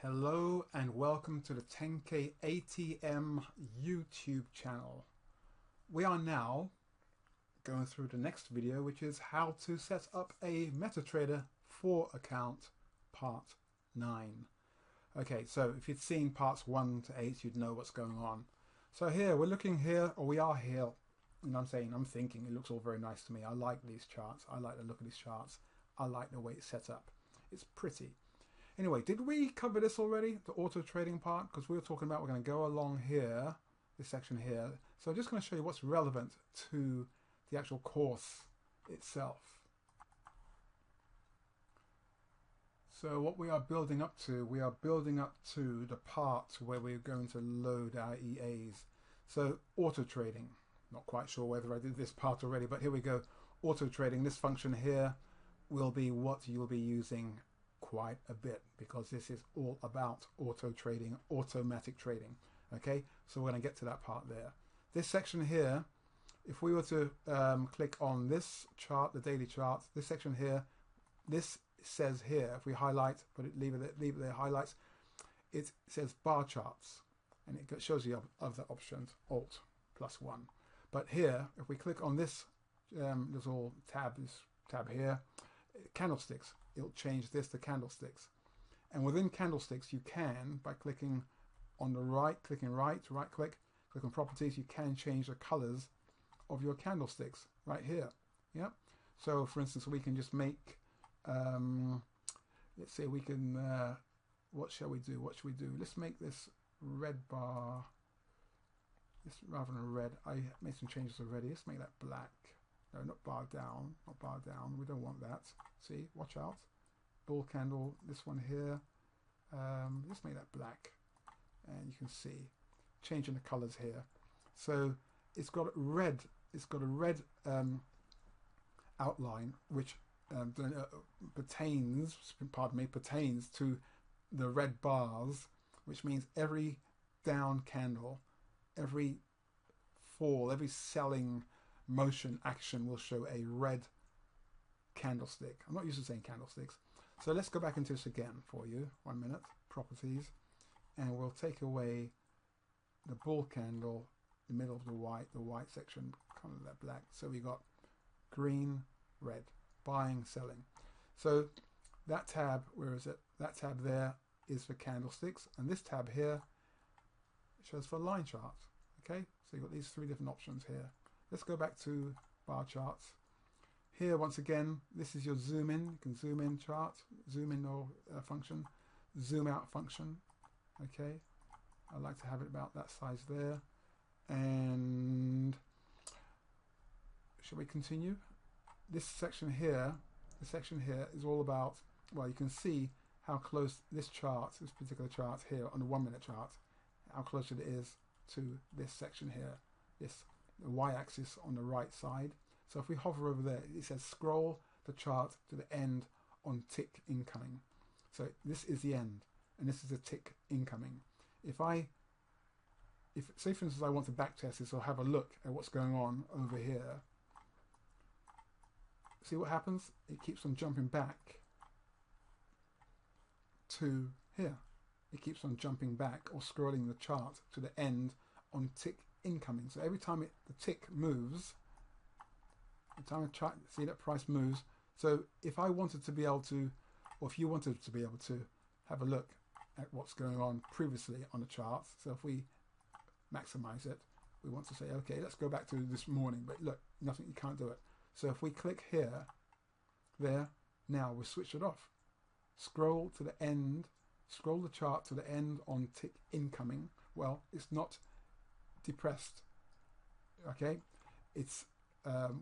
Hello and welcome to the TenKei ATM YouTube channel. We are now going through the next video, which is how to set up a MetaTrader 4 account part 9. Okay, so if you'd seen parts 1 to 8, you'd know what's going on. So here, we're looking here, or we are here, and I'm thinking, it looks all very nice to me. I like these charts. I like the look of these charts. I like the way it's set up. It's pretty. Anyway, did we cover this already, the auto trading part? Because we were talking about we're going to go along here, this section here. So I'm just going to show you what's relevant to the actual course itself. So what we are building up to, we are building up to the part where we're going to load our EAs. So auto trading, not quite sure whether I did this part already, but here we go. Auto trading, this function here will be what you'll be using quite a bit, because this is all about auto trading, automatic trading. Okay, so we're going to get to that part there. This section here, if we were to click on this chart, the daily chart, this section here, this says here, if we highlight, leave it there, highlights, it says bar charts, and it shows you other options, Alt +1. But here, if we click on this little tab here, candlesticks, it'll change this to candlesticks. And within candlesticks, you can, by clicking on the right, right click on properties, you can change the colors of your candlesticks right here. Yeah. So for instance, we can just make, let's say we can, what shall we do? Let's make this red bar, this rather than red. I made some changes already. Let's make that black. No, not bar down, we don't want that. See, watch out. Bull candle, this one here. Let's make that black. And you can see, changing the colors here. So it's got a red outline, which pertains to the red bars, which means every down candle, every fall, every selling motion action will show a red candlestick. I'm not used to saying candlesticks. So let's go back into this again for you. 1 minute, properties, and we'll take away the bull candle, the middle of the white section, kind of that black. So we got green, red, buying, selling. So that tab, where is it? That tab there is for candlesticks, and this tab here shows for line charts. Okay, so you've got these 3 different options here. Let's go back to bar charts. Here, once again, this is your zoom in. You can zoom in chart, zoom in or function, zoom out function. Okay, I like to have it about that size there. And shall we continue? This section here is all about, well, you can see how close this chart, this particular chart here on the 1 minute chart, how close it is to this section here, this the y-axis on the right side. So if we hover over there, it says scroll the chart to the end on tick incoming. So this is the end, and this is a tick incoming. If say for instance I want to backtest this or have a look at what's going on over here, see what happens? It keeps on jumping back to here. It keeps on jumping back or scrolling the chart to the end on tick incoming. So every time the tick moves, the time I see that price moves. So if I wanted to be able to, or if you wanted to be able to have a look at what's going on previously on the chart, so if we maximize it, we want to say, okay, let's go back to this morning, but look, nothing, you can't do it. So if we click here, there, now we switch it off. Scroll to the end, scroll the chart to the end on tick incoming. Well, it's not depressed. Okay, it's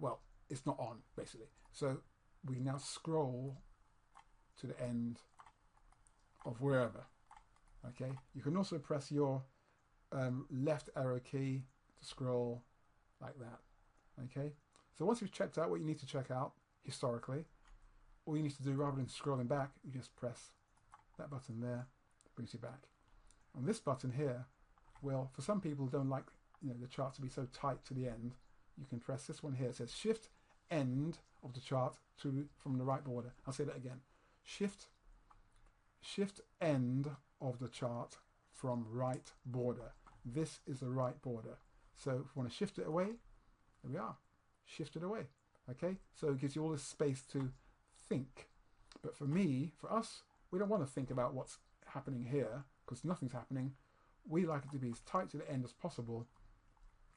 well, it's not on basically. So we now scroll to the end of wherever. Okay, you can also press your left arrow key to scroll like that. Okay, so once you've checked out what you need to check out historically, all you need to do, rather than scrolling back, you just press that button there, brings you back. On this button here, well, for some people who don't like the chart to be so tight to the end, you can press this one here. It says shift end of the chart from the right border. I'll say that again. Shift end of the chart from right border. This is the right border. So if we want to shift it away, there we are, shift it away. Okay, so it gives you all this space to think. But for me, for us, we don't want to think about what's happening here because nothing's happening. We like it to be as tight to the end as possible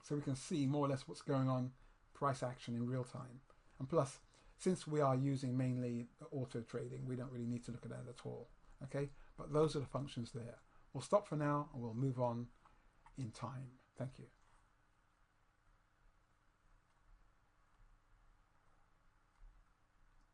so we can see more or less what's going on, price action in real time. And plus, since we are using mainly auto trading, we don't really need to look at that at all. Okay, but those are the functions there. We'll stop for now and we'll move on in time. Thank you.